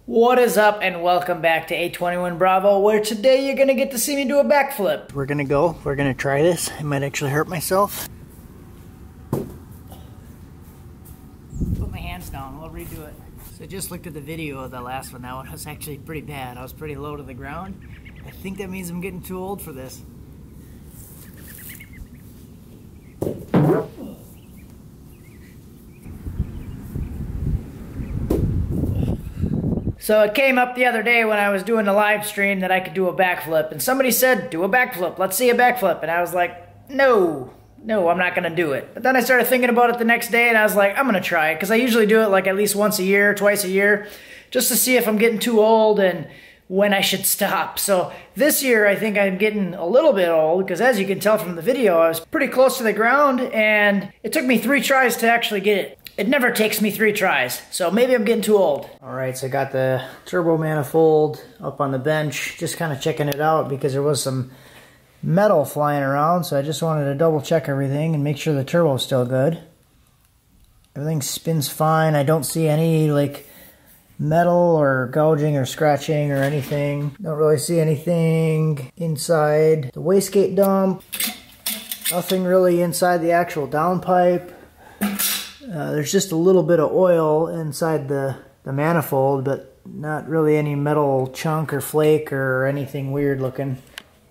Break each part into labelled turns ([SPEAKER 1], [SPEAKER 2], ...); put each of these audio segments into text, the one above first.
[SPEAKER 1] What is up, and welcome back to a21bravo, where today you're gonna get to see me do a backflip. We're gonna try this. I might actually hurt myself. Put my hands down, we'll redo it. So I just looked at the video of the last one. That one was actually pretty bad. I was pretty low to the ground. I think that means I'm getting too old for this. So it came up the other day when I was doing the live stream that I could do a backflip, and somebody said, do a backflip, let's see a backflip. And I was like, no, I'm not gonna do it. But then I started thinking about it the next day, and I was like, I'm gonna try it, because I usually do it like at least once a year, twice a year, just to see if I'm getting too old and when I should stop. So this year I think I'm getting a little bit old, because as you can tell from the video, I was pretty close to the ground, and it took me 3 tries to actually get it. It never takes me 3 tries, so maybe I'm getting too old. All right, so I got the turbo manifold up on the bench, just kind of checking it out because there was some metal flying around, so I just wanted to double check everything and make sure the turbo's still good. Everything spins fine. I don't see any like metal or gouging or scratching or anything. Don't really see anything inside the wastegate dump. Nothing really inside the actual downpipe. There's just a little bit of oil inside the manifold, but not really any metal chunk or flake or anything weird looking.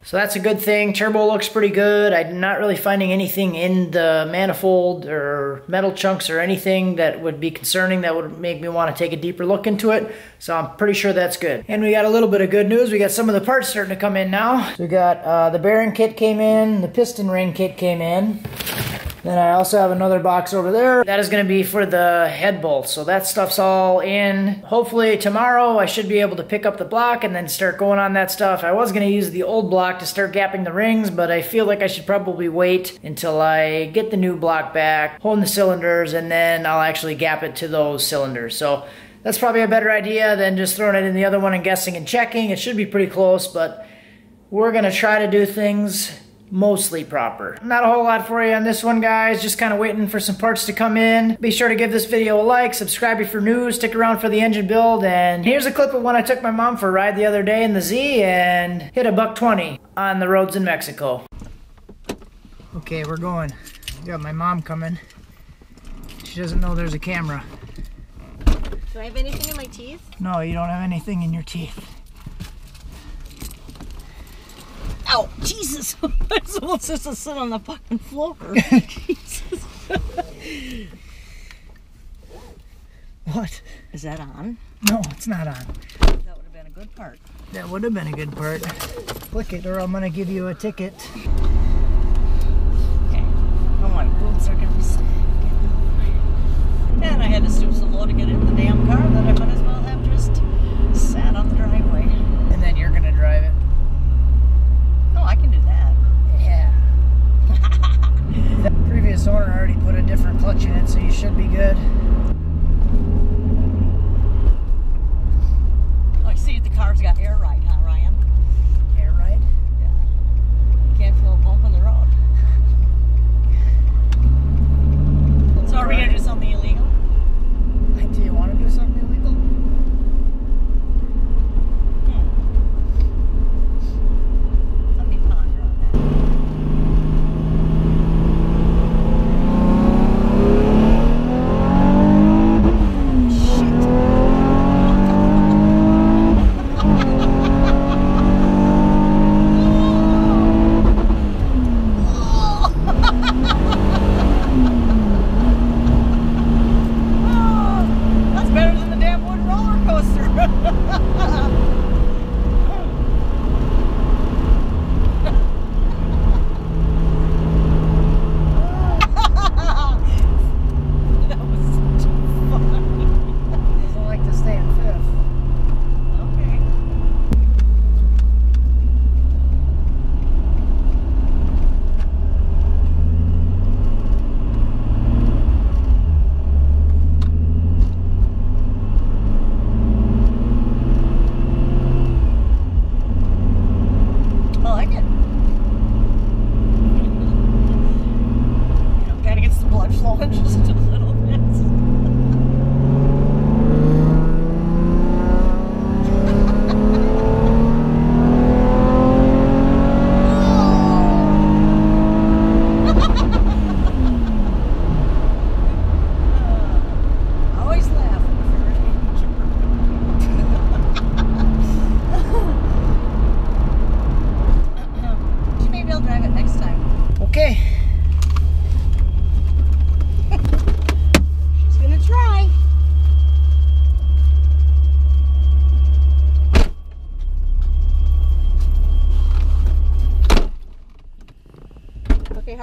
[SPEAKER 1] So that's a good thing. Turbo looks pretty good. I'm not really finding anything in the manifold or metal chunks or anything that would be concerning, that would make me want to take a deeper look into it. So I'm pretty sure that's good. And we got a little bit of good news. We got some of the parts starting to come in now. So we got the bearing kit came in, the piston ring kit came in. Then I also have another box over there. That is going to be for the head bolts. So that stuff's all in. Hopefully tomorrow I should be able to pick up the block and then start going on that stuff. I was going to use the old block to start gapping the rings, but I feel like I should probably wait until I get the new block back, hone the cylinders, and then I'll actually gap it to those cylinders. So that's probably a better idea than just throwing it in the other one and guessing and checking. It should be pretty close, but we're going to try to do things mostly proper. Not a whole lot for you on this one, guys. Just kind of waiting for some parts to come in. Be sure to give this video a like, subscribe if you're new, stick around for the engine build, and here's a clip of when I took my mom for a ride the other day in the Z and hit $120 on the roads in Mexico. Okay, we're going. Got my mom coming. She doesn't know there's a camera.
[SPEAKER 2] Do I have anything in my teeth?
[SPEAKER 1] No, you don't have anything in your teeth.
[SPEAKER 2] Oh, Jesus! I'm supposed to sit on the fucking floor. Jesus.
[SPEAKER 1] What?
[SPEAKER 2] Is that on?
[SPEAKER 1] No, it's not on.
[SPEAKER 2] That would have been a good part.
[SPEAKER 1] That would have been a good part. Click it or I'm gonna give you a ticket.
[SPEAKER 2] Okay. Oh, my boots are gonna be getting and I had to stoop so low to get in the damn car that I might as well have just sat on the driveway.
[SPEAKER 1] And then you're gonna drive it.
[SPEAKER 2] Oh, I can do that.
[SPEAKER 1] Yeah. The previous owner already put a different clutch in it, so you should be good.
[SPEAKER 2] Oh, I see the car's got air ride, huh, Ryan?
[SPEAKER 1] Air ride?
[SPEAKER 2] Yeah. Can't feel a bump in the road. So are we gonna do something illegal?
[SPEAKER 1] Do you want to do something illegal?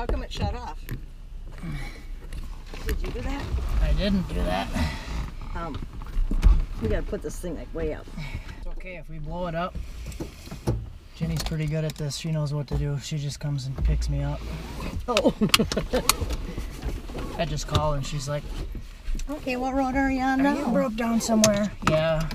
[SPEAKER 2] how come it shut off? Did you do that?
[SPEAKER 1] I didn't do that.
[SPEAKER 2] We gotta put this thing like way up.
[SPEAKER 1] It's okay if we blow it up. Jenny's pretty good at this. She knows what to do. She just comes and picks me up.
[SPEAKER 2] Oh.
[SPEAKER 1] I just call and she's like,
[SPEAKER 2] Okay, what road are you on now?
[SPEAKER 1] "You broke down somewhere." Yeah.